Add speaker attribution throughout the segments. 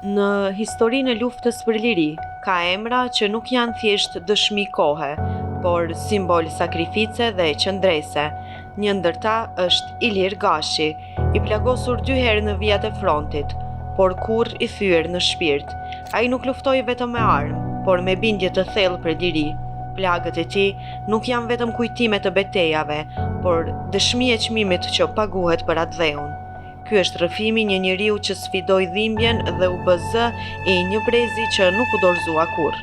Speaker 1: Në historinë e luftës për liri, ka emra që nuk janë thjesht dëshmi kohe, por simbol sakrifice dhe qëndrese. Një ndër ta është Ilir Gashi, i plagosur 2 herë në vijat e frontit, por kurrë i thyer në shpirt. Ai nuk luftoi vetëm me armë, por me bindje të thellë për liri. Plagët e tij nuk janë vetëm kujtime të betejave, por dëshmi e çmimit që paguhet për atë dheun. Ky është rrëfimi një njeriu që sfidoi dhimbjen dhe u bë zë i një brezi që nuk u dorëzua kurrë.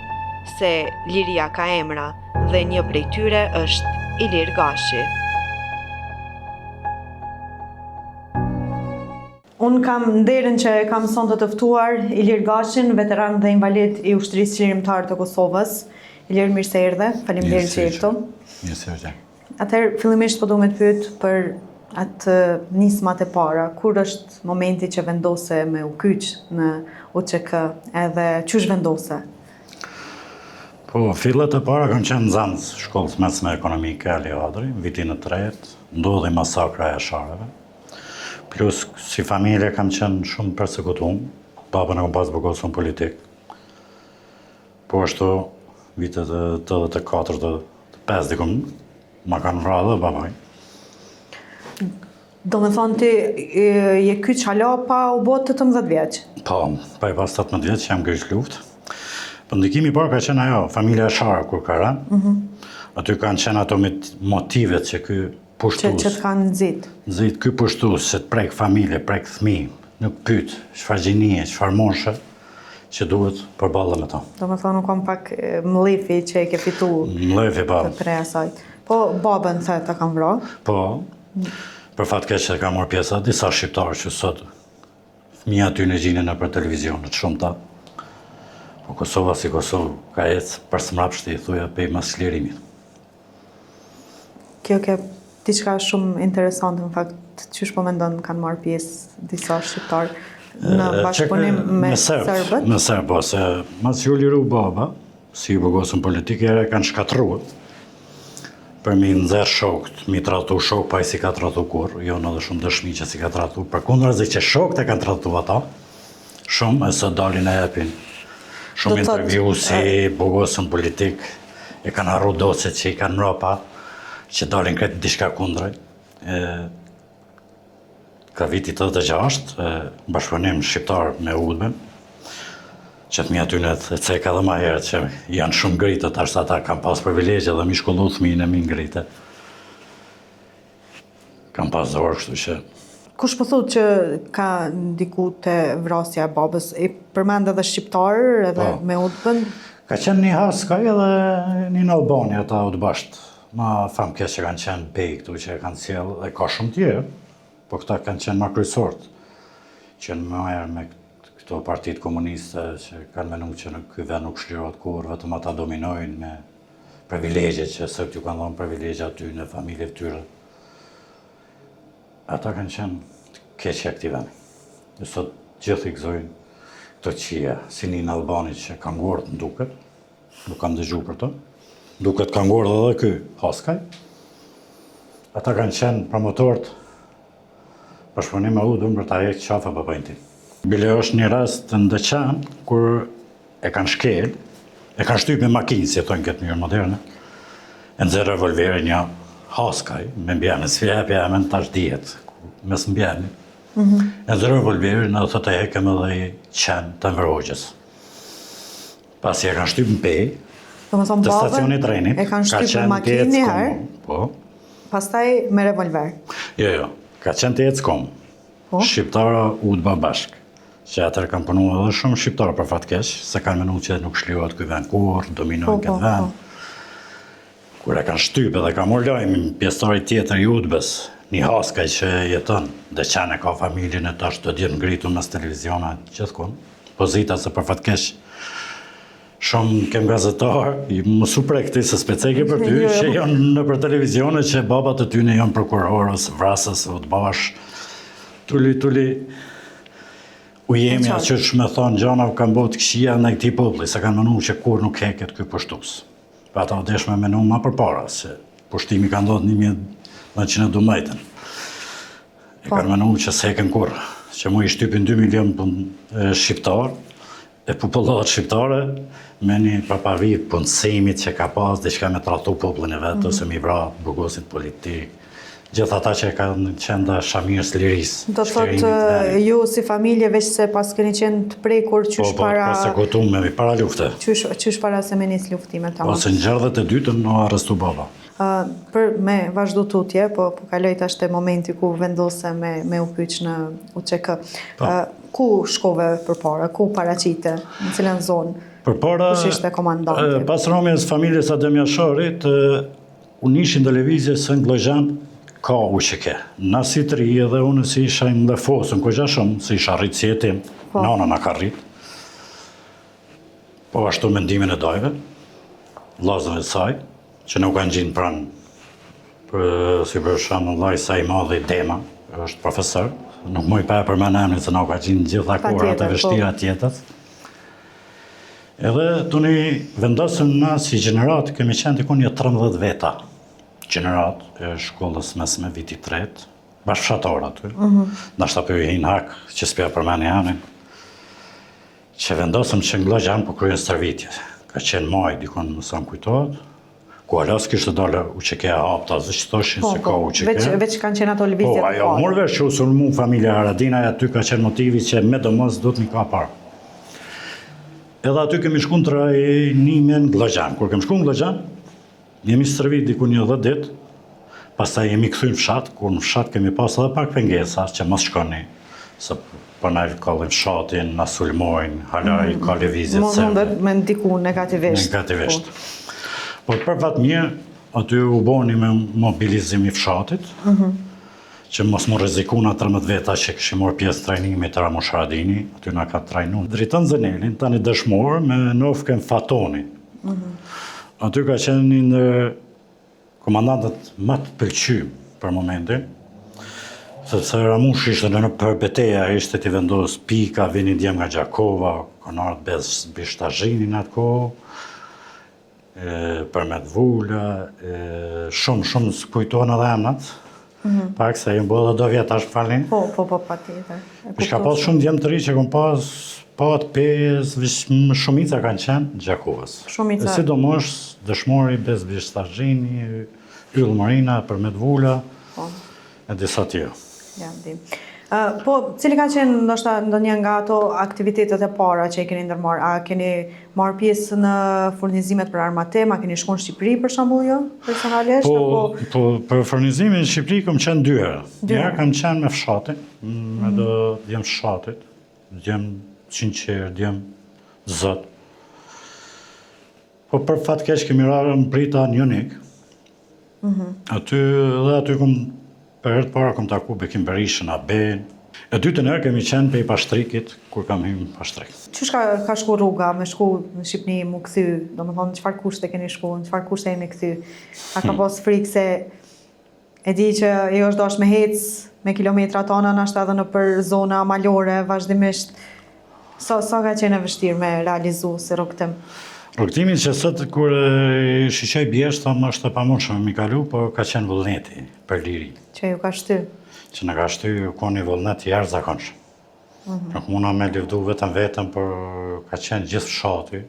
Speaker 1: Se liria ka emra dhe një prej tyre është Ilir Gashi.
Speaker 2: Unë kam nderin që kam sonte të ftuar Ilir Gashin, veteran dhe invalid i ushtrisë qlirimtare të Kosovës. Ilir, mirë se erdhe. Faleminderit që je këtu.
Speaker 3: Mirë se erdhe.
Speaker 2: Atëherë fillimisht po duhet të pyet për atë nismat e para. Kur është momenti që vendose me u kyç në UÇK edhe çysh vendose?
Speaker 3: Po, fillet e para kanë qenë nxënës shkollës mesme ekonomike Ali Adri, vitin e tretë, ndodhi masakra e shareve. Plus, si familje kam qenë shumë persekutum, baba në kom pas bërgosën politik. Po ashtu, vitet e 84-85 dikum, ma kanë vrarë dhe babaj.
Speaker 2: Do me thonë ti je kyç hala pa u bë 18 vjeç?
Speaker 3: Po, pa i pas 18 vjeç jam kyç luftë. Po ndikimi i parë ka qenë ajo, familja e Shara kur ka rënë. Aty kanë qenë ato motivet që ky pushtues.
Speaker 2: Që të kanë nxit.
Speaker 3: Nxit ky pushtues se të prek familje, prek fëmijë, nuk pyet çfarë gjinie, çfarë moshe që duhet përballë me to.
Speaker 2: Do me thonë nuk kam pak mllifi që e ke fitu.
Speaker 3: Mllifi pa.
Speaker 2: Prej asaj. Po babën the ta kanë vrarë?
Speaker 3: Po. Për fat keq që ka marrë pjesa disa shqiptarë që sot fëmija aty në gjinin për televizionet shumëta. Po Kosova si Kosovë ka ecë për smrapshti i thuja pej mas çlirimit.
Speaker 2: Kjo ke diçka shumë interesante në fakt, çysh po mendon kanë marrë pjesë disa shqiptarë në bashkëpunim me serbët?
Speaker 3: Me serbë, po se mas që u liru baba, si i bogosën politike, kanë shkatruar për mi nëzër shokët, mi tratu shokë pa i si ka tratu kur, jo në dhe shumë dëshmi që si ka tratu, për kundër zi që shokët e kanë tratu ata, shumë e së dalin e epin, shumë intervju si bogosën politik, e kanë arru docet që i kanë mrapa, që dalin kretë dishka kundrej. Ka viti 86, bashkëpunim shqiptar me udhben, që të mi aty në të ceka dhe ma herët që janë shumë ngritët, ashtë ata kam pas privilegje dhe mi shkollu thminë e mi ngritët. Kam pas dorë, kështu që...
Speaker 2: Kush po thot që ka ndiku të vrasja e babës? I përmend edhe shqiptarë edhe me udhben?
Speaker 3: Ka qenë një Haskaj edhe një në Albani ata udhbasht. Ma famë keq që kanë qenë bej këtu që kanë sjellë dhe ka shumë tjerë, po këta kanë qenë ma kryesort, që në më herë me këto partitë komuniste që kanë menu që në ky vend nuk shlirohet kur, vetëm ata dominojnë me privilegje që sërt ju kanë dhënë privilegje aty në familje të tyre. Ata kanë qenë keqja këtij vendi. Dhe sot gjithë i gëzojnë këto qija, si një në Albani që kanë ngordh në duket, nuk kam dëgjuar për to. Duket kanë ngordh edhe ky Haskaj. Ata kanë qenë promotorët bashkëpunim me udhën për ta heqë qafa babajnë tim. Bile është një rast të ndëqan, kur e kanë shkel, e kanë shtyp me makinë, si e thonë këtë njërë moderne, e nëzë revolveri një Haskaj, me mbjene, si fjepja e men tash dihet, mes mbjene, e nëzë revolveri në dhe thot e hekëm edhe i qenë të Enverhoxhës. Pasi e kanë shtyp në pej, të stacionit trenit,
Speaker 2: e kanë shtyp me makinë një herë,
Speaker 3: po.
Speaker 2: Pastaj me revolver.
Speaker 3: Jo, ka qenë të eckom, shqiptara udhba bashkë. Që atër kanë punu edhe shumë shqiptarë për fat keq, se kanë menu që nuk shlirohet ky vend kur, dominojnë këtë vend. Kur e kanë shtypë dhe ka morë lajmin pjesëtari tjetër i udhbes, një Haskaj që jeton, dhe qenë e ka familjen e tash të gjithë ngritur mes televiziona gjithkund, pozita se për fat keq, shumë kem gazetar, më supre këti se speceke për ty, që janë në për televizione që babat të tyne janë prokurorës, vrasës, udhbash, tulli, u jemi atë që shme thonë gjana kanë bot këshia në këti populli, se kanë menu që kur nuk heket ky pushtues. Pa ata desh me menu ma përpara, se pushtimi ka ndodhur 1912. E kanë menu që s'heken kur, që mu i shtypin 2 milion shqiptar, e popullat shqiptare me një papari punësimit që ka pas diçka me trahtu popullin e vetë, ose mi vra burgosit politik, gjithë ata që kanë qenda shamirës liris.
Speaker 2: Do të thotë ju si familje veç se pas keni qenë të prekur qysh para...
Speaker 3: para lufte.
Speaker 2: Qysh para se me nis luftime tamam.
Speaker 3: Ose në gjerdhet e dytën në arrestu baba.
Speaker 2: Për me vazhdu tutje, po kaloj tash te momenti ku vendose me u kyç në UÇK. Ku shkove përpara, ku paraqite, në cilën zonë?
Speaker 3: Përpara,
Speaker 2: kush ishte komandanti?
Speaker 3: Pas rromjes familjes Adem Jasharit, unë ishin televizje së në Glojxhan ka UÇK. Na si të ri edhe unë si isha në dhe fosën kogja shumë, si isha rritë si jetim, nana na ka rritë. Po ashtu mendimin e dajve, vllazëve të saj, që nuk kanë gjinë pranë, si për shamë vllai saj i madhi Dema, është profesor, nuk më i pa për emrin se nuk ka gjinë gjitha kurat e vështira tjetës. Edhe tuni vendosëm na si gjenerat, kemi qenë diku një 13 veta, gjenerat e shkollës mesme viti 3, bashkëfshatar aty, nashta për i hinë hak, që s'pja për emrin, që vendosëm që në Glojxhan po kryen stërvitje. Ka qenë maj, dikon më sa më kujtohet, ku alas kishtë dalë UÇK-a hapta, zë që thoshin se ka UÇK.
Speaker 2: Veç kanë qenë ato lëvizjet
Speaker 3: Po, ajo mërë vesh që usunë mu familja Haradinaj, aty ka qenë motivi që me dëmës do të një ka parë. Edhe aty kemi shku në trajnime në Glojxhan. Kur kemi shku në Glojxhan, jemi stërvit diku një 10 ditë, pastaj jemi këthy në fshat, kur në fshat kemi pas edhe pak pengesa, që mos shkoni, se për na kallim fshatin, na sulmojnë, halaj, ka lëvizjet sërbe.
Speaker 2: Mundet me ndiku negativisht.
Speaker 3: Negativisht. Por për fatë mirë, aty u boni me mobilizim i fshatit, që mos më rrezikuna 13 veta që këshim morë pjesë trajnimit të Ramush Haradini, aty na ka trajnu. Dritan Zënelin, tani dëshmor me Nofken Fatoni. Aty ka qenë një në komandantët më të pëlqym për momentin, sepse Ramush ishte në përbeteja, ishte t'i vendos pika, vini djem nga Gjakova, konartë bez Bishtazhini në atë kohë, për me të vulla, shumë së kujtojnë edhe emnat, pak se jëmë bëllë dhe do vjetash për falin.
Speaker 2: Po, pa tjetër.
Speaker 3: Ka pas shumë djemë të ri që kom pas, pat 5, shumica kanë qenë Gjakovës.
Speaker 2: Shumica.
Speaker 3: Sidomos dëshmori bez Bishtazhini, Yll Marina, për me të vulla, e disa tjera.
Speaker 2: Ja, dim. Po, cili ka qenë ndoshta ndonjë nga ato aktivitetet e para që i keni ndërmarrë? A keni marrë pjesë në furnizimet për armatem, a keni shkuar në Shqipëri për shembull jo, personalisht?
Speaker 3: Po, për furnizimin në Shqipëri kam qenë 2 herë. Një herë kam qenë me fshatin, me do djem fshatit, djem Qinqer, djem Zot. Po për fat keq kemi rarë në Brita Njonik. Aty kom për herë të para kom taku Bekim Berishën, Aben. E dytën herë kemi qenë pe i Pashtrikit, kur kam hyrë në Pashtrik.
Speaker 2: Qysh ka shku rruga, me shku në Shqipni, mu kthy, do më thonë, qëfar kushte keni shku, në qëfar kushte jemi kthy? A ka pas frikë se e di që e është dash me hec, me kilometra tona, nashta edhe në për zona malore, vazhdimisht. Sa ka qenë e vështirë me realizu si rrugtim?
Speaker 3: Rrugtimin që sot kur shiqoj bjesht, më është të pamunshme mi kalu, po ka qenë vullneti për liri.
Speaker 2: Që ju ka shty?
Speaker 3: Që në ka shty, ko një vullnet i jashtëzakonshëm. Nuk muna me lëvdu vetëm, por ka qenë gjithë fshati.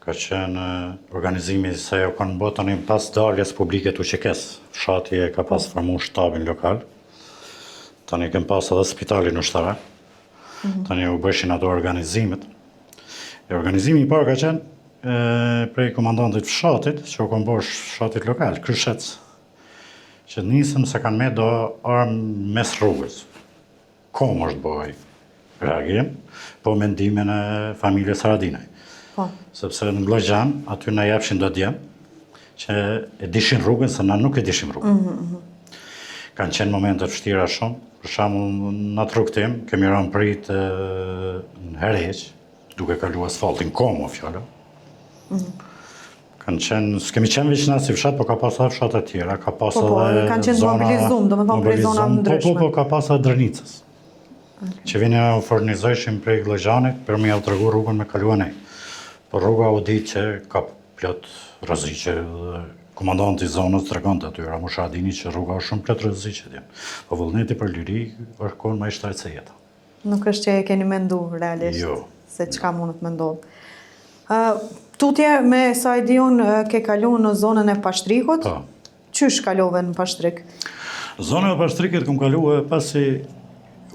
Speaker 3: Ka qenë organizimi se jo kanë botën i pas daljes publike të UÇK-s. Fshati e ka pas formu shtabin lokal. Tani kem pas edhe spitalin ushtarak. Tani u bëshin ato organizimet. Organizimi i parë ka qenë prej komandantit fshatit, që u kanë bosh fshatit lokal, Kryshec, që nisëm se kanë me do armë mes rrugës. Kom është bëj reagim, po mendimin e familjes Haradinaj. Sepse në Glojxhan, aty na japshin do djem, që e dishin rrugën, se na nuk e dishim rrugën. Kanë qenë momente vështira shumë, për shembull në atë rrugtim, kemi rënë prit në Herheq, duke kalu asfaltin komo, fjallë. S'kemi qenë veç si fshat, po ka pas edhe fshat e tjera, ka pas edhe
Speaker 2: kanë qenë mobilizum, do më thonë prej zona ndryshme.
Speaker 3: Po, ka pas edhe Drënicës, që vini u fornizojshin prej Glojxhanit, për me ja u tregu rrugën me kalu e nej. Po rruga u di që ka plot rreziqe, komandanti i zonës tregonte aty, Ramush Haradini, që rruga është shumë plot rreziqe. Po vullneti për liri është kohën më i shtrejtë se jeta.
Speaker 2: Nuk është që e keni mendu realisht?
Speaker 3: Jo.
Speaker 2: se çka mund të më ndodh. Tutje me sa e di unë ke kalu në zonën e Pashtrikut.
Speaker 3: Po.
Speaker 2: Qysh kalove në Pashtrik?
Speaker 3: Zona e Pashtrikit kom kaluar pasi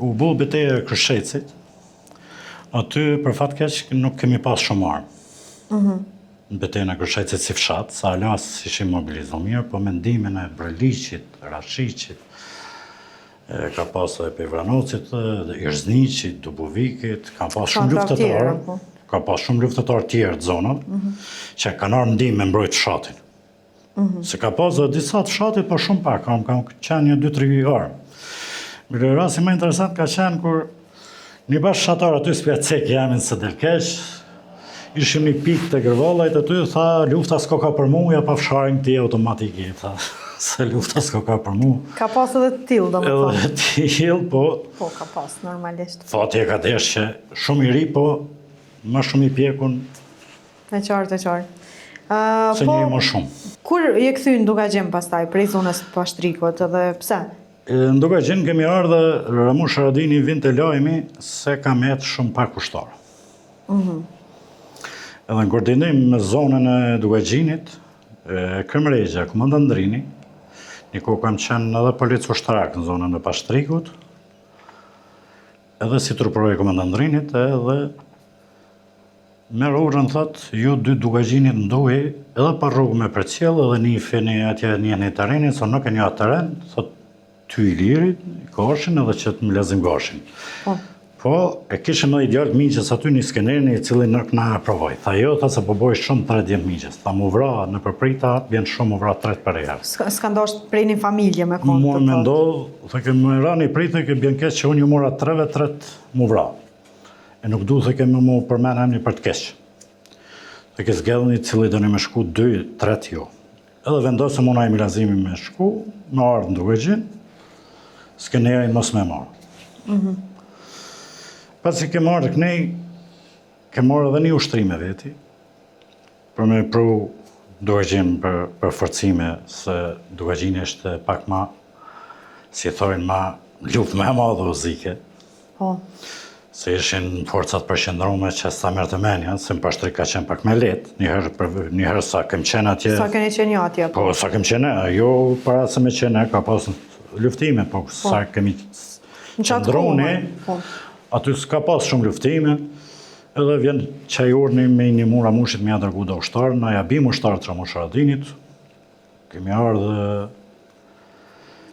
Speaker 3: u bë betejë e Kërshecit. Aty për fat keq nuk kemi pas shumë armë. Në betejën e Kërshecit si fshat, sa alas ishim mobilizuar mirë, po mendimin e Breliqit, Rashiqit, ka pas e Pevranocit, Irzniqit, Dubovikit, ka pas shumë luftëtarë. Ka pas shumë luftëtarë tjerë të zonat, që kanë armë ndihmë me mbrojt fshatin. Se ka pas dhe disa të fshatit, po shumë pak, kam qenë një 2-3 armë. Mirë, rasti më interesant ka qenë kur një bashkë fshatar aty s'pja cek jamin së delkesh, ishim një pikë të gërvallajt aty, tha lufta s'ko ka për mu, ja pa fsharin ti automatiki, tha se lufta s'ko ka për mu.
Speaker 2: Ka pas edhe të tillë, domethënë.
Speaker 3: Edhe të tillë, po.
Speaker 2: Po, ka pas, normalisht.
Speaker 3: Fati e ka desh që shumë i ri, po më shumë i pjekun.
Speaker 2: E qartë.
Speaker 3: Se një më shumë.
Speaker 2: Kur je kthy në Dugagjen pastaj, prej zonës të Pashtrikut, edhe pse?
Speaker 3: Në Dugagjen kemi ardhe, Ramush Haradini vind të lajmi se ka metë shumë pak kushtarë. Edhe në koordinim me zonën e Dugagjenit, Kërmregja, Komandant Ndrini, një kohë kam qenë edhe policë ushtarak në zonën e Pashtrikut, edhe si truproj e Komandant Ndrinit, edhe me rrugën thot, ju 2 Dugagjenit ndohi edhe pa rrugë me për cjellë, edhe një feni atje një terenit, so nuk e një atë teren, thot, ty i lirit, i kashin edhe që të më lezim gashin. Po, e kishim edhe ideal të miqës aty një skenerin i cili nuk na aprovoj. Tha jo, tha se po boj shumë 3 djemë miqës. Tha mu vra në përprita, vjen shumë mu vra 3 për e herë.
Speaker 2: S'ka ndosht prej një familje me kontë?
Speaker 3: Mua me ndodhë, thë ke më ra një pritë, ke bjen keq që unë ju mora 3 mu vra. E nuk du thë ke me mu përmen emni për të keq. Thë ke zgedhni cili dhe një me shku 2-3 jo. Edhe vendosëm unë a i milazimi me shku, me ardhë në Dugagjen, skenerin mos me marë. Pasi ke marrë të kënej, ke marrë edhe një ushtrime veti, për me pru Dugagjen për forcime, se Dugagjen është pak ma, si thojnë ma, luft me ma dhe uzike. Se ishin forcat përshëndrume që sa mërë të menja, se më Pashtrik ka qenë pak me letë, njëherë sa kem qenë atje.
Speaker 2: Sa keni qenë atje?
Speaker 3: Po, sa kem qenë, jo para se me qenë, ka pas luftime, po sa kemi qëndrune, aty s'ka pas shumë luftime, edhe vjen qaj urni me një mura mushit me ja dërgu dhe ushtarë, na ja bim ushtarë të Ramush Haradinit, kemi ardhë,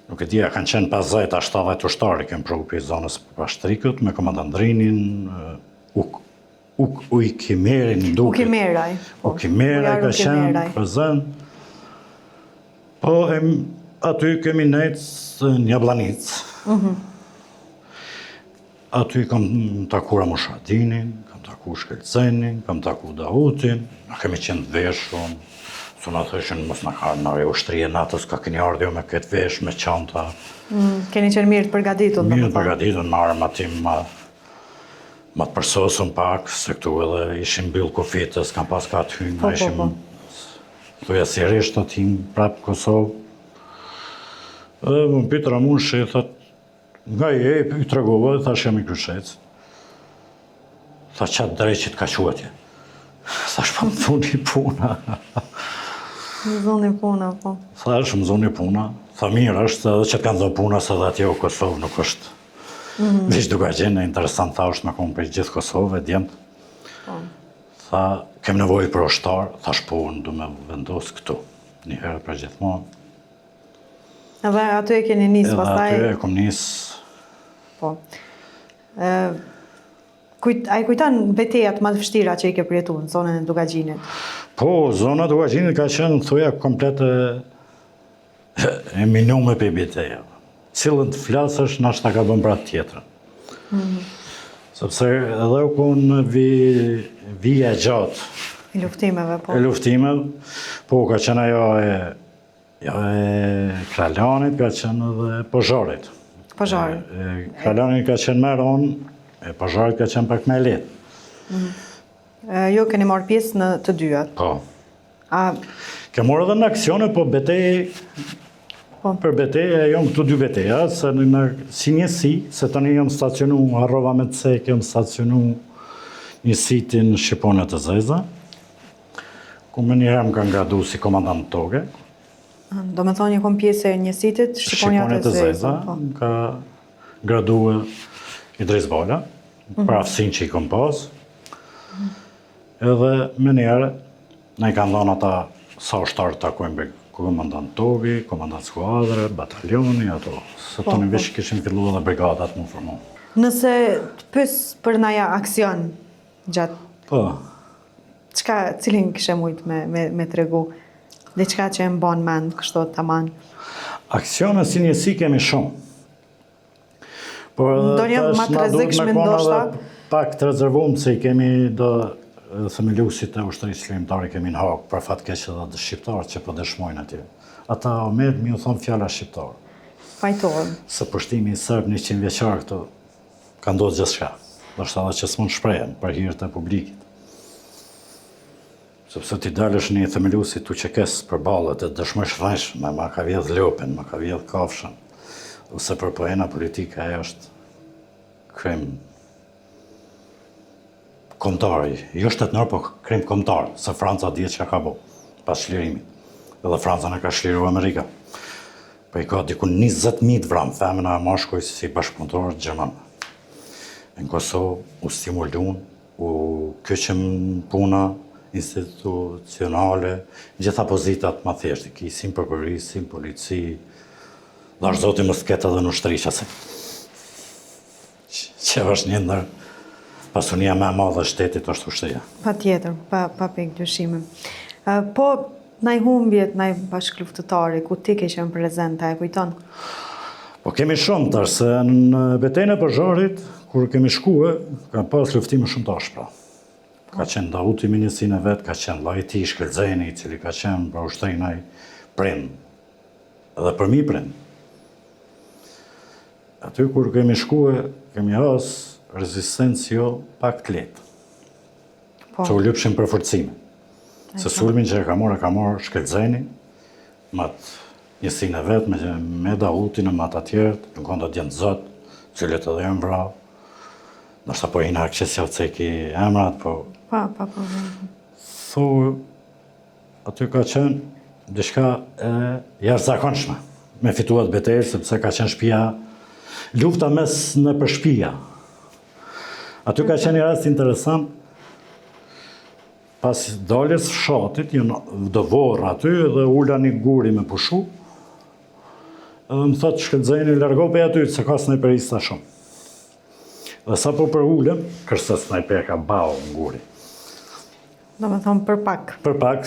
Speaker 3: nuk e dija, kanë qenë 50-70 ushtarë, kemë pru për zonës Pashtrikut, me Komandant Ndrinin, Ujkimerin,
Speaker 2: Ukimeraj.
Speaker 3: Ukimeraj ka qenë, për zënë, po aty kemi nejtë një Jablanicë. Aty kam taku Ramush Haradinin, kam taku Shkelcenin, kam taku Dahutin, na kemi qenë të veshun, su na thëshin mos na ka në ushtrie natës, ka keni ardhjo me këtë vesh, me qanta.
Speaker 2: Keni qenë mirë të përgatitur?
Speaker 3: Mirë të përgatitur, në armatim ma të përsosën pak, se këtu edhe ishim byllë kufitës, kam pas ka të hynë, ishim thuja si resht të tim prapë Kosovë. Edhe më pitë Ramush e thët, nga i tregova dhe thash jam i Kërshec. Tha qatë dreqit ka quatje. Thash pa më thuni puna.
Speaker 2: Më zoni puna, po.
Speaker 3: Thash më zoni puna. Tha mirë është edhe që të kanë zonë puna se dhe atje o Kosovë nuk është veç Dugagjen, e interesant tha është me konë për gjithë Kosovë e djemët. Tha kem nevojë për ushtar, thash po unë du me vendosë këtu. Një herë për gjithmonë.
Speaker 2: Edhe aty e keni nisë pastaj?
Speaker 3: Edhe aty e kom nisë.
Speaker 2: Po. A i kujton betejat më të vështira që i ke përjetu në zonën e Dugagjenit?
Speaker 3: Po, zona Dugagjenit ka qenë thuja komplet e minume për beteja. Cilën të flasësh, nashta ka bën pra tjetërën. Sepse edhe u konë vija gjatë.
Speaker 2: I luftimeve, po.
Speaker 3: E luftimeve, po ka qenë ajo e Kralanit, ka qenë edhe Pozharit.
Speaker 2: Pozharit.
Speaker 3: Kralanit ka qenë më ronë, e Pozharit ka qenë pak me letë.
Speaker 2: Jo keni marrë pjesë në të dyat?
Speaker 3: Po. Ke morë edhe në aksione, po betej, për betej e jom këtu 2 beteja, si njësi, se tani jom stacionu, harrova me të sek, jom stacionu njësitin Shqiponet e Zeza, ku më njëherë më kanë gradu si komandant toke.
Speaker 2: Do me thonë një kom pjesë e njësitit Shqiponjat e Zeza.
Speaker 3: Më ka gradu Idris Bala, për aftësin që i kom pas. Edhe më njëherë, ne i kanë dhënë ata sa ushtarë të takojmë për komandant toki, komandant skuadre, batalioni, ato. Se tonë veç kishim fillu edhe brigadat më formu.
Speaker 2: Nëse të pys për naja aksion gjatë,
Speaker 3: Po,
Speaker 2: cilin kështë mujtë me tregu? Dhe qka që e më banë mend, kështu të manë?
Speaker 3: aksione si njësi kemi shumë. Por
Speaker 2: Ndonjë ma të rrezikshme ndoshta?
Speaker 3: Pak të rezervumë se i kemi do themelusit e ushtërisë lirimtare kemi në Hagë, për fat keq edhe të shqiptarët që po dëshmojnë atje. Ata Omed mi u thonë fjala shqiptar.
Speaker 2: Fajtohen.
Speaker 3: Se pushtimi i Serb 100 vjeçar këtu ka ndodhur gjithçka. Do të thotë që s'mund shprehen për hir të publikut. Sepse ti dalësh në një themelusi tu çekes për ballët e dëshmosh rresh, ma ka vjedh lopën, ma ka vjedh kafshën. Ose për poena politika ajo është krim kombëtari, jo shtetnor, po krim kombëtar, se Franca dihet çka ka bëu pas çlirimit. Edhe Franca na ka çliruar Amerika. Po i ka diku 20.000 të vramë, femëna e mashkuj si bashkëpunëtorë gjerman. Në Kosovë u stimuluan, u kyçëm puna institucionale, gjitha pozitat ma thjeshtë, kisim përpërisim, polici, dhe është zoti më s'ketë edhe në ushtri qase. Që është një ndër pasunia me madhe shtetit është ushtria.
Speaker 2: Pa tjetër, pa pik dyshime. Po, naj humbjet, naj bashkëluftëtari, ku ti ke qenë prezente, e kujton?
Speaker 3: Po kemi shumë tërë, se në betejën e Përzhorit, kur kemi shkue, ka pas luftime shumë të ashpra. Ka qenë Dauti ministrinë e vetë, ka qenë Lajti Shkëlzeni, i cili ka qenë për ushtrinaj prind, edhe për mi prind. Aty kur kemi shkue, kemi has rezistencë jo pak të letë, që u lypshin për forcime. Se sulmin që e ka morë Shkëlzeni, matë njësinë e vetë, me Dautin e matë atjerët, në konda djenë zotë, cilët edhe e mbra. Nështë po i në akqesja të ceki emrat, po...
Speaker 2: Pa.
Speaker 3: Thu, aty ka qenë dishka e jashtëzakonshme, me fituat betejë, sepse ka qenë shpia, lufta mes në për shpia. Aty ka qenë një rast interesant, pas daljes fshatit, do vorë aty dhe ula një guri me pushu, edhe më thotë Shkëlzeni, largo pe aty, se ka snajperista shumë. Dhe sa po për ullëm, kërse snajper ka bau në guri.
Speaker 2: Do me thonë për pak.
Speaker 3: Për pak,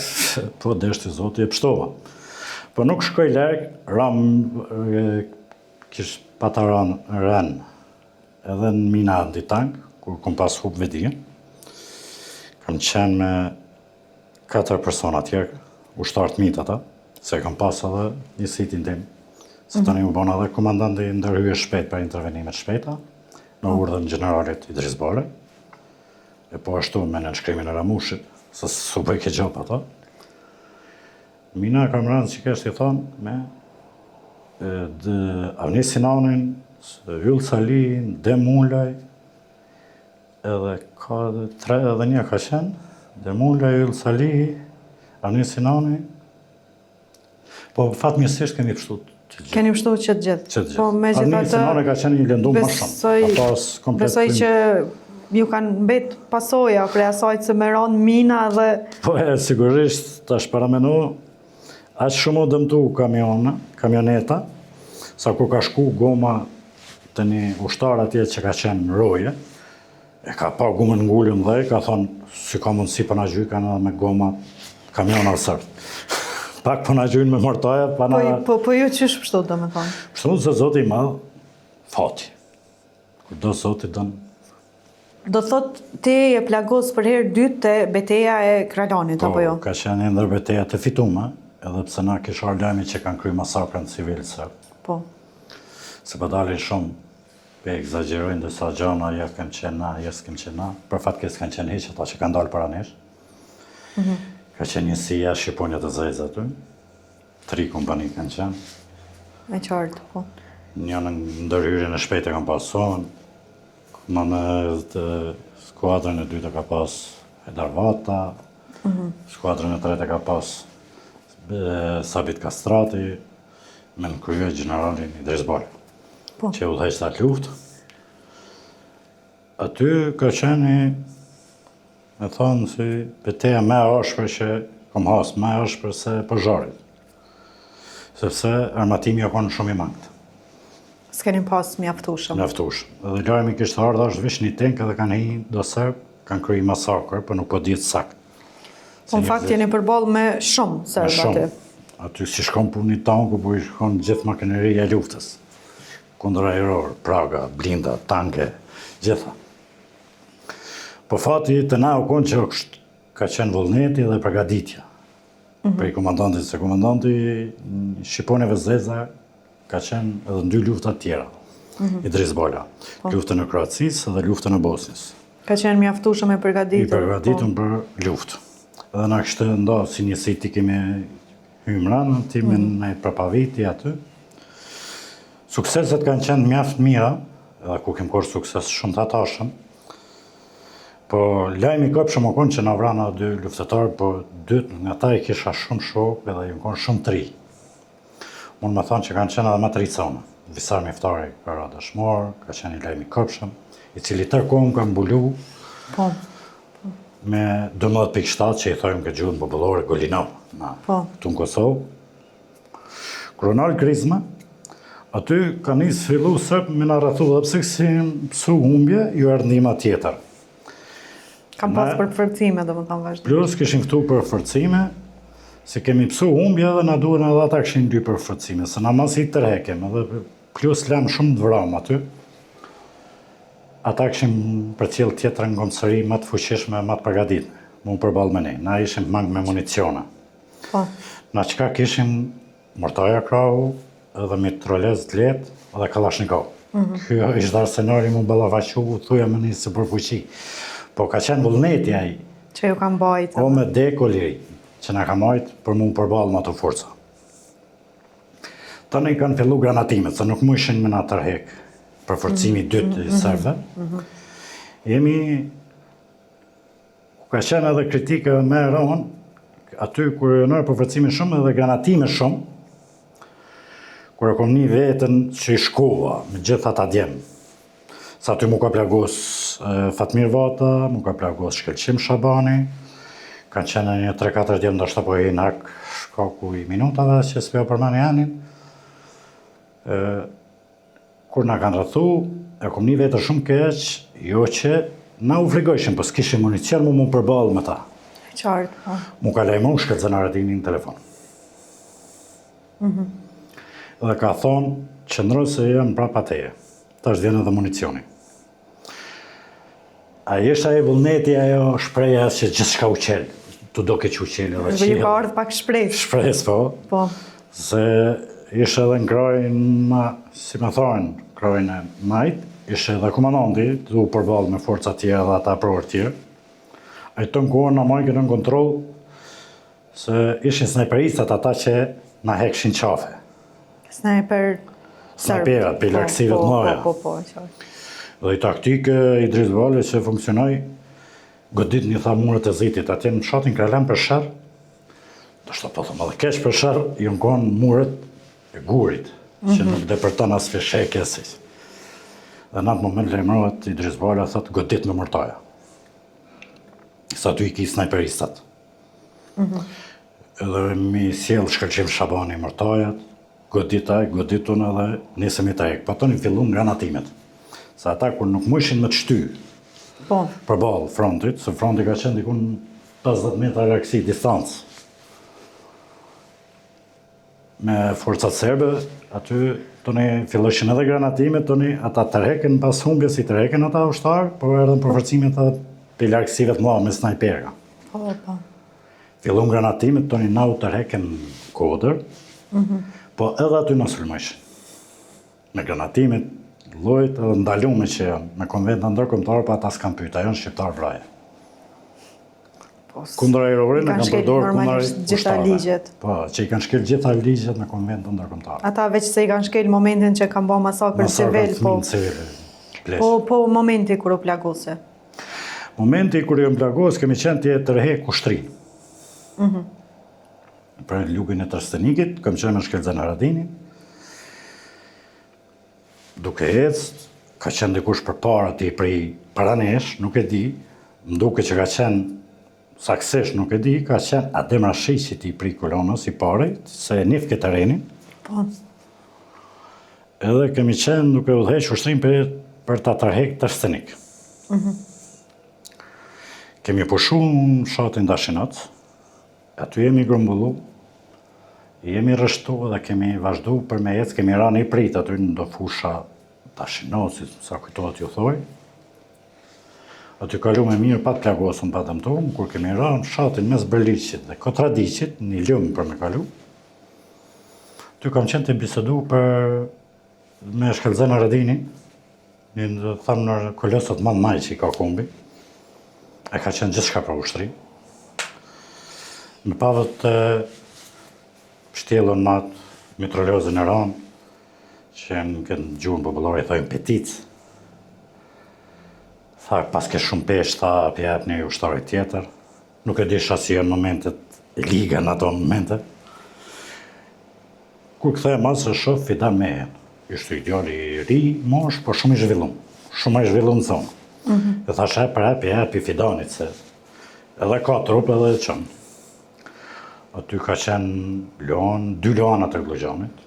Speaker 3: po deshti zoti e pështova. Po nuk shkoj larg, kish pata ren, edhe në mina antitank, kur kom pas hup vedien. Kam qenë me 4 persona tjerë, ushtartë mitë ata, se kam pas edhe një sitin tim. Se të një u bona edhe komandanti ndërhyje shpejt për intervenimet shpejta, në urdhën generalit Idris Bale, e po ashtu me në nënshkrimin e Ramushit, se su bëj ke gjop ato. Mina kam rënë që kështë i thonë me Avnis Sinanin, Yll Salin, Demullaj, edhe ka tre edhe një ka qenë, Demullaj, Yll Sali, Avnis Sinani, po fatmirësisht kemi pështu.
Speaker 2: Keni pështu që të gjithë. Po me gjithë
Speaker 3: Avnis Sinani ka qenë një lëndum më shumë.
Speaker 2: Besoj që ju kanë mbet pasoja për asaj që me ronë mina dhe...
Speaker 3: Po sigurisht, tash paramenu, aq shumë u dëmtu kamioneta, sa ku ka shku goma të një ushtar atje që ka qenë në roje, e ka pa gumën ngullën dhe, ka thonë, si ka mundësi për na gjykan edhe me goma kamiona sërt. Pak për na gjynë me mortaja, pa na...
Speaker 2: Po ju qysh pështu, do me thonë?
Speaker 3: Pështu se Zoti i madh, fati. Do Zoti dënë.
Speaker 2: Do thot ti e plagos për herë dytë të beteja e Kralanit, apo jo?
Speaker 3: Po, ka qenë një ndër beteja të fitume, edhe pse na kishar lajmi që kanë kryer masakrën civil serb.
Speaker 2: Po.
Speaker 3: Se po dalin shumë, pe egzagjerojnë disa gjana, ja kemë qenë na, ja s'kem qenë na. Për fat keq s'kanë qenë hiç ata që kanë dalë para nesh. Ka qenë njësia Shqiponjat e Zeza aty. 3 kompani kanë qenë.
Speaker 2: Me qartë, po.
Speaker 3: Një në ndërhyrjen e shpejtë kanë pasohen. Në skuadrën e dytë ka pas Edarvata, skuadrën e tretë ka pas Sabit Kastrati, me në krye generalin Idris Bala, që udhëheqte atë luftë. Aty ka qenë, me thonë, si betejë më e ashpër që kam hasë, më e ashpër se Pozharit, sepse armatimi jo konë shumë i mangët.
Speaker 2: S'keni pas mjaftueshëm.
Speaker 3: Mjaftueshëm. Edhe lajmi kishte ardhur është vish një tank edhe kanë hinë do serb, kanë kryer masakër, por nuk po dihet sakt.
Speaker 2: Po në fakt jeni përballë me shumë serb aty.
Speaker 3: Aty si shkon puni tanku, po i shkon gjithë makineria e luftës. Kundër aeror, praga, blinda, tanke, gjitha. Po fati të na u konë që ka qenë vullneti dhe përgatitja. Për i komandantit, se komandanti Shqiponeve Zeza ka qenë edhe në 2 lufta tjera. Idris Bala. Luftën e Kroacisë dhe luftën e Bosnjës.
Speaker 2: Ka qenë mjaftueshëm e përgatitur.
Speaker 3: I përgatitun për luftë. Edhe na kishte nda si njësi ti kemi hymranë, ti me në përpaviti aty. Sukseset kanë qenë mjaft mira, edhe ku kem korë sukses shumë të atashëm. Po lajmi këpshëm o konë që na vrana 2 luftetarë, po 2 nga ta i kisha shumë shokë edhe i konë shumë 3. Mund me thonë që kanë qenë edhe më 3 cona. Visar Miftari ka ra dëshmor, ka qenë i lajmi këpshëm, i cili tërkohën ka mbulu me 12.7 që i thojmë këtë gjuhën popullore Golinov, këtu në Kosovë. Kronal Krizma, aty ka nisë fillu sëp me në rrethu dhe pse kësi pësu humbje, ju ardhima tjetër.
Speaker 2: Kam pas për forcime, do më thonë vazhdim.
Speaker 3: Plus kishin këtu për forcime, se kemi pësu humbje dhe na duhen edhe ata kishin 2 për forcime, se na mas i tërhekem, edhe plus lam shumë të vram aty. Ata kishin për cilë tjetër në gomësëri më të fuqishme, më të përgatit, mu përballë me ne. Na ishim mangë me municiona. Na qka kishim mortaja krahu, edhe mitrolez të letë, edhe kalashnikov. Kjo ishtë arsenali mu balafaqu, thuja me një së përfuqi. Po ka qenë vullneti aji.
Speaker 2: Që ju kam bajtë.
Speaker 3: O me deko liri, që na ka majtë për mu përballë më të forca. Tani kanë fillu granatimet, se nuk mu ishin me na tërhek për forcimi 2 i serve. Jemi, ku ka qenë edhe kritikë me rohën, aty kur e nërë për forcimi shumë edhe granatime shumë, kur e kom një vetën që i shkova me gjitha ta djemë. Sa aty mu ka plagos Fatmir Vata, mu ka plagos Shkelqim Shabani, kanë qenë një 3-4 djemë ndoshta po e nak shkaku i minutave që s'pjo përmani janin. Kur na kanë rrethu, e kom një vetë shumë keq, jo që na u frigojshin, po s'kishim municion mu përballë me ta.
Speaker 2: Qartë, po.
Speaker 3: Mu ka lejmu shkëtë Zanaretini në telefon. Dhe ka thonë, qëndroj se jam prapa teje. Ta është vjen edhe municioni. A ishte ajo vullneti, ajo shpreja që gjithë shka u qelë. Tu do ke që u qelë edhe
Speaker 2: qelë. Dhe ka ardhë pak shprejt.
Speaker 3: Shprejt, po. Se ishte edhe në krajnë, si me thonë, krajnë e majtë, ishte edhe komandanti, du përballë me forca tjera dhe ata provër tjerë. A i të në kohën në majke në kontrol, se ishin snajperistat ata që na hekshin qafe. Snajperat, për larkësive të noja.
Speaker 2: qartë.
Speaker 3: Dhe i taktike Idris Bala që funksionoj, godit një tha murët e zitit, atje në shatin Kralem për shërë, do shta po thëmë, edhe keq për shërë, ju në konë murët e gurit, që nuk depërton as fishekesi. Dhe në atë moment lejmërohet Idris Bala thot godit me mërtaja. Sa tu i ki snajperistat. Edhe mi sjellë Shkelqim Shabani mërtajat, goditun edhe nisëm i të ekë. Po toni fillun granatimet. Sa ata kur nuk mu ishin me të shty përballë frontit, se fronti ka qenë dikun 50 metra largësi distancë. Me forcat serbe, aty toni filloshin edhe granatimet, toni ata tërheken pas humbjes, i tërheken ata ushtarë, por edhe për forcimet edhe për largësive të mëdha me snajpera. Fillon granatimet, toni na u tërheken kodër, po edhe aty në sulmojshin. Me granatimet, llojit edhe ndalume që janë, me konventa ndërkombëtare, pa ata s'kan pyet, ajo në shqiptar vraje. Kundër aerorin e kanë përdorë kundër
Speaker 2: gjitha ligjet.
Speaker 3: Po, që i kanë shkel gjitha ligjet në konventa ndërkombëtare.
Speaker 2: Ata veç se i kanë shkel momentin që kanë bërë masakër civil, po.
Speaker 3: Pleq.
Speaker 2: Po momenti kur u plagose.
Speaker 3: Momenti kur jam plagos, kemi qenë të tërheq kushtrin. Për lugin e Trstenikit, kam qenë me shkelzen Haradinin, duke ecë, ka qenë dikush për para ti prej paranesh, nuk e di, mduke që ka qenë saksesht, nuk e di, ka qenë Adem Rashiqi ti prej kolonës i pare, se e njef këtë arenin,
Speaker 2: Po.
Speaker 3: edhe kemi qenë duke u dheq ushtrin për të tërheq Trstenik. Kemi pushu në shatin Dashinat, aty jemi grumbullu, jemi rështu dhe kemi vazhdu për me ecë, kemi ra një prit aty në do fusha Dashinat, si sa kujtohet ju thoj. Aty kalu me mirë, pat plagosën, pat dëmtuar, kur kemi ra në shatin mes Berliqit dhe Kotradiqit, një lëmë për me kalu. Ty kam qenë të bisedu me shkelzen Haradinin, një thamë në kolosët madh maj që i ka kumbi, e ka qenë gjithçka për ushtri. Në pavët shtjellën matë, mitrolozën e ranë, që në këtë gjuhën popullore i thojnë petit. Tha, pas ke shumë peshë, tha, pjep një ushtarit tjetër. Nuk e di shasi në momentet, liga në ato momente. Kur këthej masë e shoh Fidan Mehen. Ishte ideali i ri, mosh, po shumë i zhvillum. Shumë i zhvillum në zonë. E thash, pjep i Fidanit, se edhe ka trup edhe qënë. Aty ka qenë loan, 2 loanat e Glogjanit.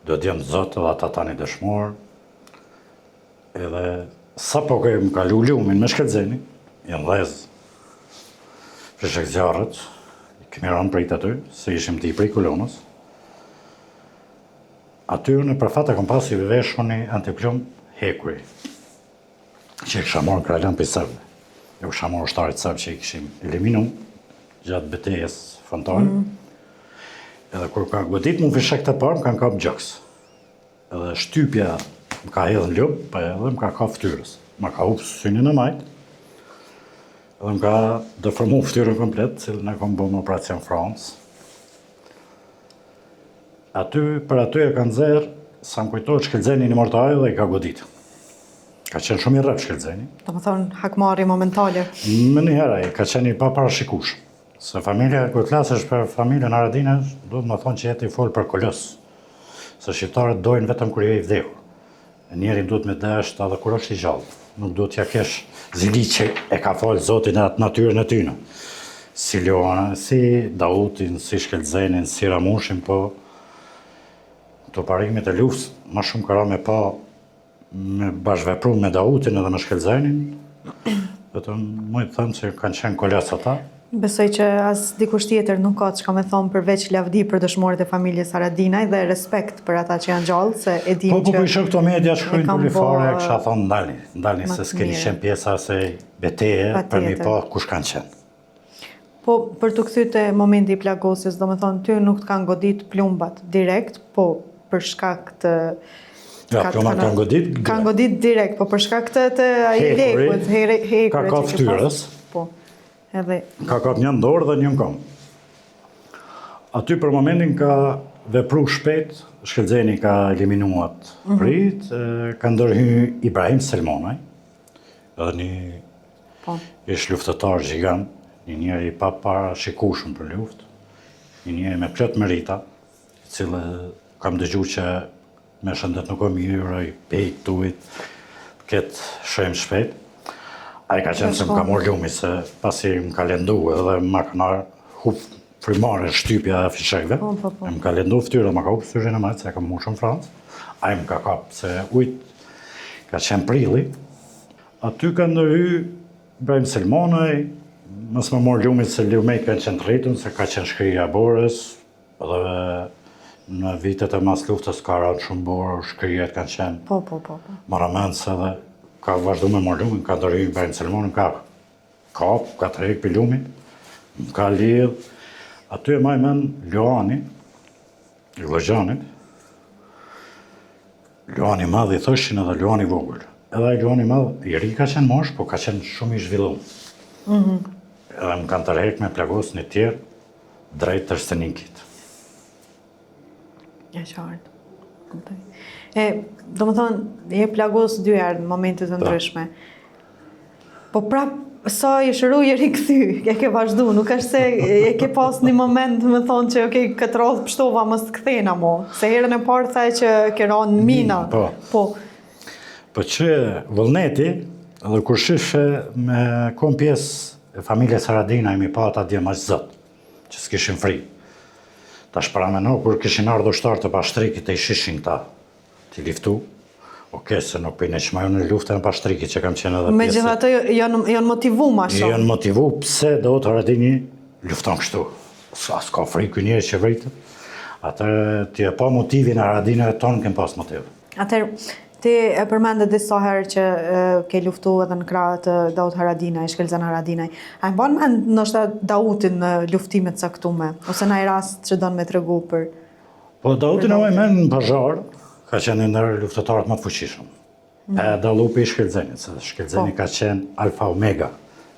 Speaker 3: Do t'jenë zotë edhe ata tani dëshmor. Edhe sa po kemë kalu lumin me shkelzeni, janë dhezë. Prishek zjarët, kemi ranë prit aty, se ishim t'i prej kolonës. Aty unë për fat e kom pas i veshun një antiplum hekuri, që i kësha morë në krajlan për sërbë. E kësha morë ushtarit sërbë që i këshim eliminu gjatë betejës frontale. Edhe kur ka godit mu fishek të parë, më kanë kap gjaks. Edhe shtypja më ka hedhën ljup, pa edhe më ka ka ftyrës. Më ka hupë synin e majtë, edhe më ka dëformu ftyrën komplet, cilën e kom bo në operacion France. Për aty e kanë zerë, sa më kujtojtë shkelzeni një mortaj dhe i ka godit. Ka qenë shumë i rrëp shkelzeni.
Speaker 2: Do më thonë hakmarrje momentale.
Speaker 3: Më një herë, ka qenë i pa parashikush. Se familja, kërë të lasësh për familjen Haradinës, do të më thonë që jetë i folë për kolos. Se shqiptarët dojnë vetëm kër je i vdekur. Njerin duhet me deshtë edhe kur është i gjallë. Nuk duhet t'ja kesh zili që e ka falë Zotin e atë natyrën e tyne. Si Leona, si Dautin, si Shkelzenin, si Ramushin, po të parimit e luftës, ma shumë këra me pa me bashkëvepru me Dautin edhe me Shkelzenin. Vetëm mu i thëmë që kanë qenë kolas ata.
Speaker 2: Besoj që as dikush tjetër nuk ka që ka me thonë përveç lavdi për dëshmorët e familjes Haradinaj dhe respekt për ata që janë gjallë, se e dim që...
Speaker 3: Po ishe këto media shkojnë kulifare, kësha thonë ndalni se s'keni qenë pjesa se beteje për mi pa kush kanë qenë.
Speaker 2: Po për të kthyt e momenti i plagosjes, do me thonë ty nuk të kanë godit plumbat direkt, po për shkak të...
Speaker 3: Ja, plumbat kanë godit?
Speaker 2: Kanë godit direkt, po për shkak të lekut, hekuri,
Speaker 3: ka ka ftyrës.
Speaker 2: Edhe...
Speaker 3: Ka kap një ndorë dhe një në kom. Aty për momentin ka vepru shpejt, Shkelzeni ka eliminuat prit, ka ndërhy Ibrahim Selmonaj, edhe një ish luftëtar gjigant, një njeri pa parashikueshëm për luftë, një njeri me plot merita, cilë kam dëgju që me shëndet nuk o mirë, i pejt, tuit, këtë shëjmë shpejt. A i ka qenë se më ka morë lumi, se pasi më ka lendu edhe më ka hup frimare shtypja e fishekve. Më ka lendu ftyrë, më ka hup ftyrën e majtë, se e ka mushën në Francë. A i më ka kap, se ujtë ka qenë prilli. Aty ka ndërhy Ibrahim Selmonaj, mësë më morë lumi se lumej ka qenë të rritën, se ka qenë shkrija borës, edhe në vitet e mas luftës ka ranë shumë borë, shkrijet kanë qenë maramendës edhe. Ka vazhdu me morë lumin, ka ndërhy Ibrahim Selmonaj, ka të rejkë për lumin, ka lidhë. Aty e maj men Luani, i Glogjanit. Luani madh i thoshin edhe Luani vogël. Edhe i Luani madh i ri ka qenë mosh, po ka qenë shumë i zhvillum. Edhe më kanë tërhek me plagos një tjerë drejt Trstenikit.
Speaker 2: Ja qartë. Do më thonë, je plagos 2 herë në momentet të ndryshme. Po prap, sa i shëru i rikëthy, e ke vazhdu, nuk është se e ke pas një moment me thonë që okay, këtë radhë pështova mës të kthena mo, se herën e parë thaj që ke ranë në mina. Po
Speaker 3: që Vullneti, edhe kur shifë me kom pjesë e familjes Haradina, imi pa ata dje maqë zëtë, që s'kishin fri. Ta shparameno, kur kishin ardhë ushtarë të pashtrikit e i shishin ta, t'i liftu, se nuk pëjnë që ma ju në luftën e pashtrikit që kam qenë edhe pjesë.
Speaker 2: Me gjitha të janë motivu ma shumë.
Speaker 3: Janë motivu pse do të Haradini lufton kështu. S'ka fri kë njëri që vritët. Atër t'je pa motivin e Haradinëve tonë kem pas motiv.
Speaker 2: Atër, ti e përmende disa herë që ke luftu edhe në krahët të Daut Haradinaj, Shkelzan Haradinaj. A e mban mend ndoshta Dautin në luftimet caktume, ose në rast që don me tregu për...
Speaker 3: Po Dautin e mend në Pazar, ka qenë ndër luftëtarët më të fuqishëm. E dallupi i Shkelzenit, se Shkelzeni ka qenë alfa omega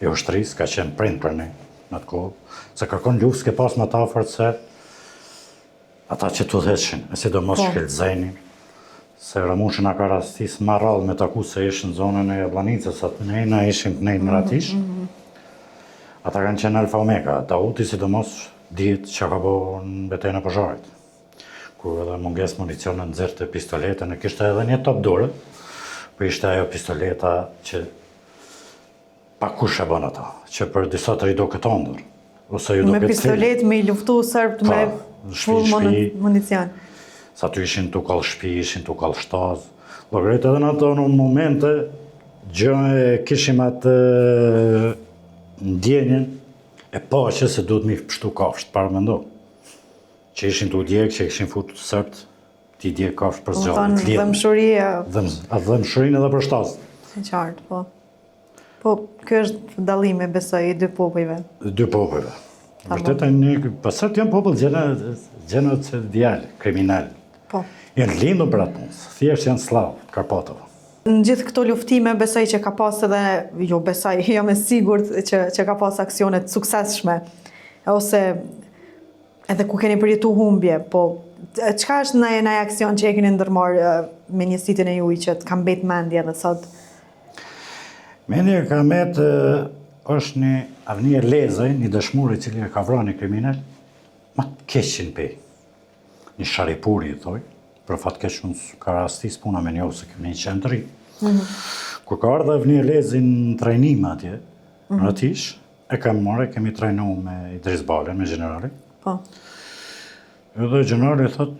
Speaker 3: e ushtrisë, ka qenë prind për ne në atë kohë, se kërkon luftë s'ke pas më të afërt se ata që tu dheshin, e sidomos Shkelzeni, se Ramushi na ka rastis ma rallë me taku se ishë në zonën e Jablanicës, atë ne ishim të nejnë në Ratish. Ata kanë qenë alfa omega, Dauti sidomos dihet që ka bo në betejën e Pazarit. Kur edhe munges municion në nëzirë të pistoletën, e kishte edhe një top dore, për ishte ajo pistoleta që pa kush e bën ata, që për disa të rido këtë ndër.
Speaker 2: Me pistolet, me i luftu sërbt, me full municion.
Speaker 3: Sa tu ishin tu kall shpi, ishin tu kall shtaz. Logret edhe në ato në momente, kishim atë ndjenjen e paqe se duhet mi pështu kafsht, para me ndohë. Që ishin të udjek, që ishin futur të sërt, t'i djek kafsht për zgjallë, të lidhë.
Speaker 2: Dhëmshuria...
Speaker 3: Atë dhëmshurin edhe për shtazë.
Speaker 2: E qartë, po. Po, kjo është dalime, besoj, i 2 popujve.
Speaker 3: 2 popujve. Vërtet e një... Pasër të janë popull gjenët se djallë, kriminal.
Speaker 2: Po.
Speaker 3: Janë lindu për atë punës, thjesht janë slavë, Karpatova.
Speaker 2: Në gjithë këto luftime, besoj që ka pas edhe... Jo, besoj, jam e sigurt që ka pas aksionet suksesshme. Ose... edhe ku keni përjetu humbje, po çka është në aksion që e keni ndërmarrë me njësitin e juaj që të kam bet mendje edhe sot?
Speaker 3: Mendje ka met është një avnie lezaj, një dëshmur i cili e ka vrarë një kriminal, ma të keqin pej. Një sharipuri, i thoj, për fat keq unë ka rastis puna me njohë se kemi një qenë të ri. Kur ka ardhe avnie lezaj në trajnim atje, në Ratish, e kam marrë, kemi trajnu me Idris Balen, me generali.
Speaker 2: Po.
Speaker 3: Edhe generali thot,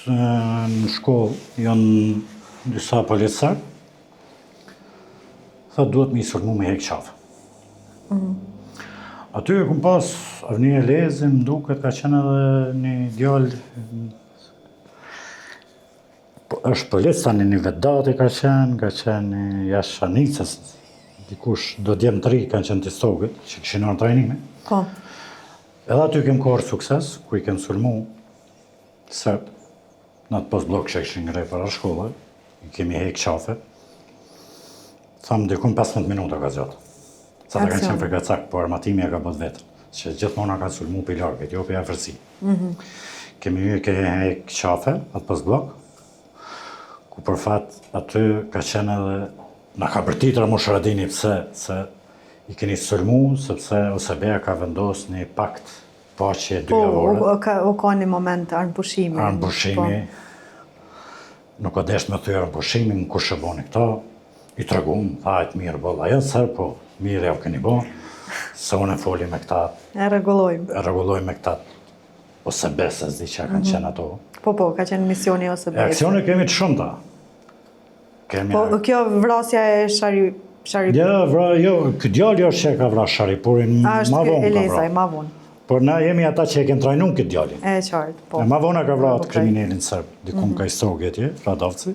Speaker 3: në shkollë janë disa policar, thot duhet me i sulmu me hek qafë. Aty e kum pas avnie lezim, duket ka qenë edhe një djallë, është polic, tani një vedati ka qenë një jashtë Shanicës, dikush do djemë të ri kanë qenë të stogët, që këshin orë trajnime.
Speaker 2: Po.
Speaker 3: Edhe aty kem kohër sukses, ku i kem sulmu sërt, në atë post-blok që këshin ngrej para shkollë, i kemi hek qafe, thamë dikun 15 minuta ka gjatë. Sa ta kanë qenë frikacak, po armatimi e ka bët vetër, që gjithmona ka sulmu për i largët, jo për i afërsi. Kemi hek qafe, atë post-blok, ku për fat aty ka qenë edhe, na ka bërtit Ramush Haradini pse, se i keni sulmu, sepse OSB-ja ka vendos një pakt paqe 2 javore.
Speaker 2: O ka një moment armëpushimi.
Speaker 3: Armëpushimi. Nuk o desh me thuj armëpushimin, kush e boni këta, i tregum, thajt mirë bolla, jo sër, po mirë ja u keni bo, se unë e foli me këta.
Speaker 2: E regulojmë.
Speaker 3: E regulojmë me këta OSB, se zdi që kanë qenë ato.
Speaker 2: Po, ka qenë misioni OSB.
Speaker 3: Aksione kemi të shumëta.
Speaker 2: Po, kjo vrasja e
Speaker 3: Jo, këtë djalli është që e ka vra Sharipurin, ma vonë ka vra.
Speaker 2: Ma vonë.
Speaker 3: Por na jemi ata që e kem trajnun këtë djallin.
Speaker 2: E qartë, po.
Speaker 3: Ma vonë ka vra atë kriminelin sërb, dikun ka i stogë atje, Radovci.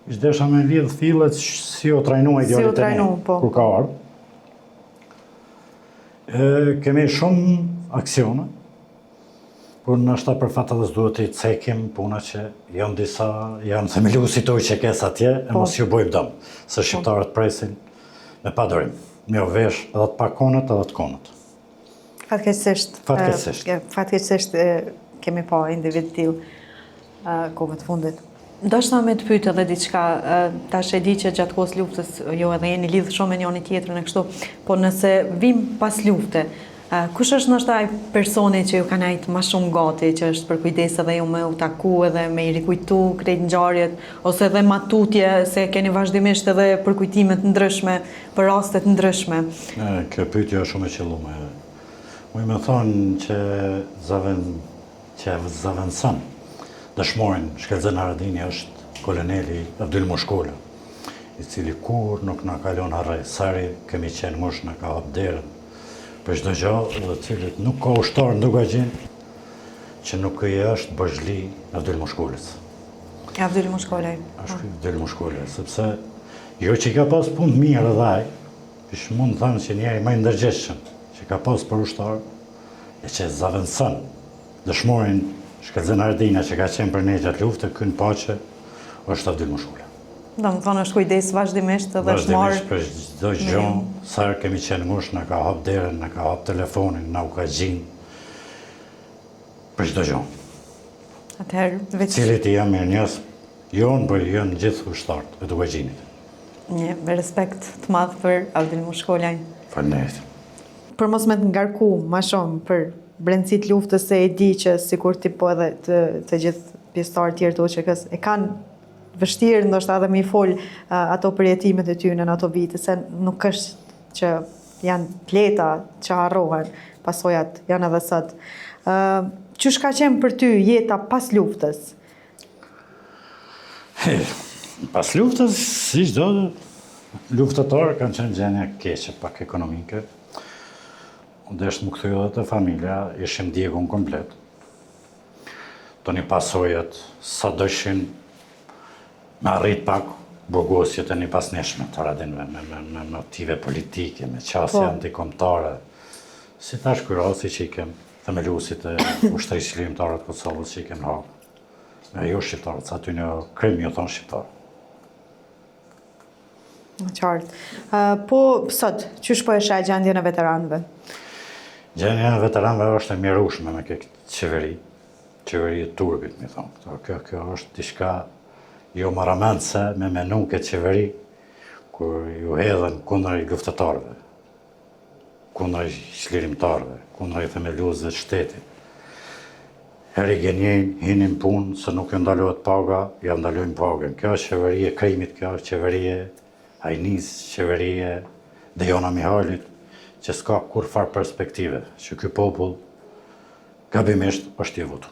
Speaker 3: Ishtë desha me lidhë thillet si o trajnua i djallit e ne, kur ka ardhë. Kemi shumë aksione, por nështë për fatë edhe s'duhet i cekim puna që janë disa, janë themelu si toj që kes atje, e mos ju bojmë dëmë, se shqiptarët presin me padorim, me o vesh edhe të pakonët edhe të konët.
Speaker 2: Fatkeqësisht kemi pa individ t'il. kohëve të fundit. Ndoshta me të pyet edhe diçka, tash e di që gjatë kohës luftës jo edhe jeni lidhur shumë me njëri tjetrin e kështu, po nëse vim pas lufte, kush është ndoshta ai personi që ju ka nejt më shumë gati, që është për kujdes edhe ju me u taku edhe me i rikujtu krejt ngjarjet, ose edhe matutje se keni vazhdimisht edhe për kujtime të ndryshme, për raste të ndryshme?
Speaker 3: Kjo pyetje është shumë e qelluar. Unë më thonë që zaventson dëshmorin Shkelzen Haradini është koloneli Abdyl Mushkola, i cili kur nuk na kalon harre. Sari kemi qenë mush na ka hap derën për çdo gjë, dhe cilit nuk ka ushtar në Dugajin që nuk i është bëshli Abdyl Mushkolës.
Speaker 2: Abdyl Mushkolaj.
Speaker 3: Është Abdyl Mushkola, sepse jo që i ka pas punë mirë edhe ai, ish mund të thënë që njeri më i ndërgjegjshëm që ka pas për ushtar, e që zaventson dëshmorin Shkelzen Haradini që ka qenë për ne gjatë luftës, ky në paqe është Abdyl Mushkola.
Speaker 2: Do më thonë është kujdes vazhdimisht edhe është marrë.
Speaker 3: Vazhdimisht për çdo gjë, sa kemi qenë mush, na ka hap derën, na ka hap telefonin, na u ka gjinë për çdo gjë.
Speaker 2: Atëherë, veç
Speaker 3: Cilit i jam mirënjohës, jonë, por janë gjithë ushtarët e Dugajinit.
Speaker 2: një me respekt të madh për Abdyl Mushkolaj.
Speaker 3: Faleminderit.
Speaker 2: Për mos me të ngarku më shumë për brendësit luftës, se e di që sikur ti po edhe të gjithë pjesëtarët tjerë të UÇK-s e kanë vështirë ndoshta edhe me i fol ato përjetimet e tyre në ato vite, se nuk është që janë pleta që harrohen, pasojat janë edhe sot. Çush ka qenë për ty jeta pas luftës?
Speaker 3: Pas luftës, si çdo luftëtar, kanë qenë gjendje keqe, pak ekonomike. Unë desh më kthye edhe te familja, ishim djegun komplet. Toni pasojat, sa dëshin me arrit pak burgosjet e një pasneshme të radin me motive politike, me qasje antikombëtare. Si tash ky rasti që i kem themeluesit e ushtrisë shqiptare të Kosovës që i kem në hap. Me jo shqiptarët, sa aty në Krim ju thonë shqiptarë.
Speaker 2: Në qartë. Po sot, çush po e sheh gjendjen e veteranëve?
Speaker 3: Gjendja e veteranëve është e mjerueshme me këtë qeveri e turpit, mi thonë. Kjo është diçka jo maramendse me menu këtë qeveri, kur ju hedhen kundër i luftëtarëve, kundër i çlirimtarëve, kundër i themeluesve të shtetit. Heri gjenjen, hinin punë, se nuk ju ndalohet paga, ja ndalojnë pagën. Kjo është qeveri e krimit, kjo është qeveri e Ajnis, qeveri e Dejona Mihalit, që s'ka kur far perspektive, që ky popull gabimisht është i votu.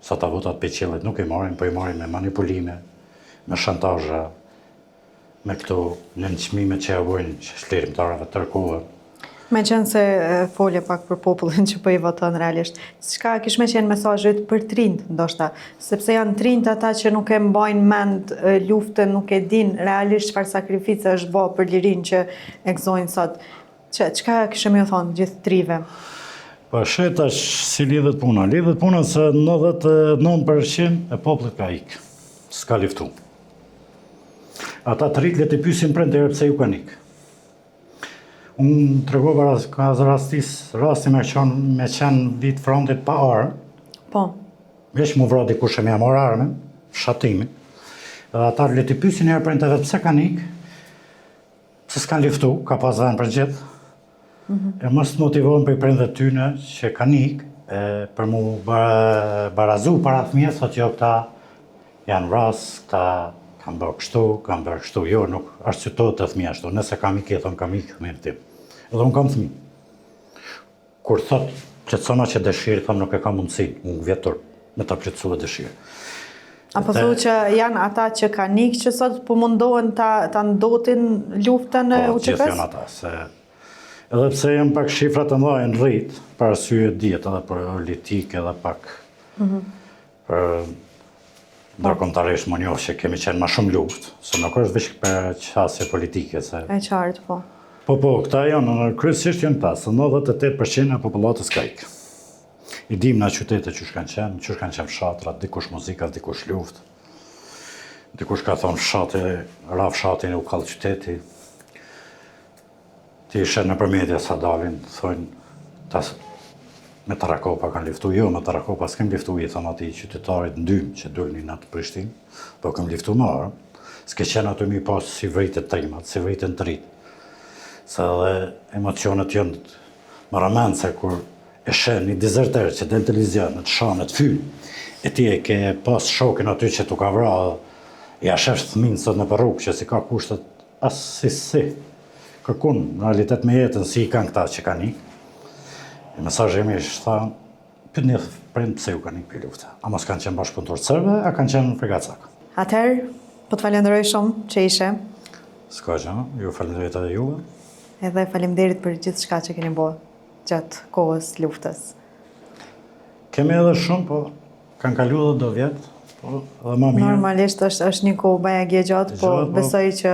Speaker 3: Sa ta votat për qillet nuk i marrin, po i marrin me manipulime, me shantazha, me këto nënçmime që ja bojnë çlirimtarëve tërkohë.
Speaker 2: Me qenë se folje pak për popullin që po i voton realisht, çka kish me qenë mesazhet për trinjt, ndoshta, sepse janë trinjt ata që nuk e mbajnë mend luftën, nuk e din realisht çfarë sakrifice është bërë për lirinë që e gëzojnë sot. Çka kishe më thonë gjithë trive?
Speaker 3: Po shetash si lidhet puna? Lidhet puna se 99% e popullit ka ikë, s'ka liftu. Ata të rritlet i pyesin prindërit pse ju kanë ikë. Unë tregova ka rasti me qenë vit frontit pa armë.
Speaker 2: Po.
Speaker 3: Veç mu vra dikush e me marrë armën, shatimin. Dhe ata le t'i pyesin herë prindëve pse kanë ikë, pse s'kan liftu, ka pas vënë për gjithë. E mos të motivohen për i prindët tyne që kanë ikë, për mu barazu para fëmijës, thotë jo këta janë vras, këta kanë bërë kështu, jo, nuk arsyetohet të fëmija ashtu, nëse kam ikë, thonë kam ikë fëmijën tim. Edhe unë kam fëmijë. Kur thotë plotësona që dëshirë, thonë nuk e kam mundësi, unë vjetur, me ta plotësua dëshirë.
Speaker 2: Apo thu që janë ata që kanë ikë që sot po mundohen ta ndotin luftën e
Speaker 3: Po,
Speaker 2: UÇK-s?
Speaker 3: gjithë janë ata, se edhe pse janë pak shifrat të mëdha në rrit, për arsye dietë edhe për politik edhe pak për ndërkombëtarisht më njoh që kemi qenë më shumë luftë, se nuk është veç për qasje politike se.
Speaker 2: E qartë, po.
Speaker 3: Po, këta janë, kryesisht janë ta, se 98% e popullatës ka ikë. I dim na qytete që kanë qenë fshatra, dikush muzika, dikush luftë. Dikush ka thonë fshati, ra fshatin u kallë qyteti. Ti ishe në përmedja sa dalin, thonë, Me Tarakopa kanë liftu, jo, me Tarakopa s'kem liftu, i thëmë ati qytetarit ndymë që dojnë në të Prishtinë, po kem liftu marë, s'ke qenë aty mi pas si vritët trimat, si vritën të rritë. Se edhe emocionet jënë më ramendse kur e shenë një dizerter që del televizion, në të shanë, të fyllë, e ti e ke pas shokin aty që tu ka vra, e a shef thminë sot në përrukë, që si ka kushtet asë si. Kërkun, në realitet me jetën si i kanë këta që kanë ikë. E mesazhi im ishte, tha, pyet një prind pse u kanë ikë për luftë. A mos kanë qenë bashkëpunëtor të serbëve, a kanë qenë fregatsak?
Speaker 2: Atëherë, po të falenderoj shumë që ishe,
Speaker 3: S'ka gjë, ju falenderoj edhe juve.
Speaker 2: edhe faleminderit për gjithë shka që keni bërë gjatë kohës luftës.
Speaker 3: Kemi edhe shumë, po kanë kalu edhe do vjetë, po edhe ma mirë.
Speaker 2: Normalisht është një kohë bajagje gjatë, po
Speaker 3: Gjatë, po.
Speaker 2: besoj që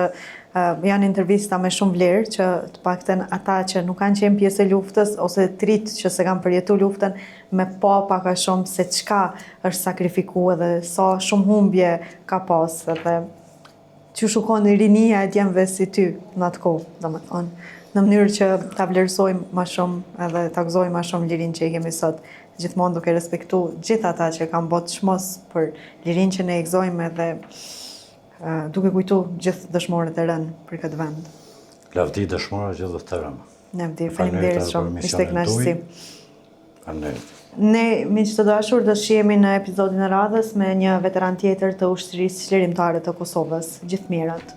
Speaker 2: janë intervista me shumë vlerë që të paktën ata që nuk kanë qenë pjesë e luftës ose trit që se kanë përjetu luftën me pa pak a shumë se çka është sakrifiku edhe sa shumë humbje ka pas edhe që shukon rinia e djemve si ty në atë kohë, domethënë, në mënyrë që ta vlerësojmë më shumë edhe ta gëzojmë më shumë lirinë që i kemi sot, gjithmonë duke respektu gjithë ata që kanë botë çmos për lirinë që ne e gëzojmë edhe duke kujtu gjithë dëshmorët e rënë për këtë vend.
Speaker 3: Lavdi dëshmora gjithë të rëmë.
Speaker 2: Ne vdi, faleminderit shumë, ishte kënaqësi.
Speaker 3: Faleminderit.
Speaker 2: Ne, miq të dashur, do shihemi në episodin e radhës me një veteran tjetër të ushtrisë çlirimtare të Kosovës. Gjithë mirat.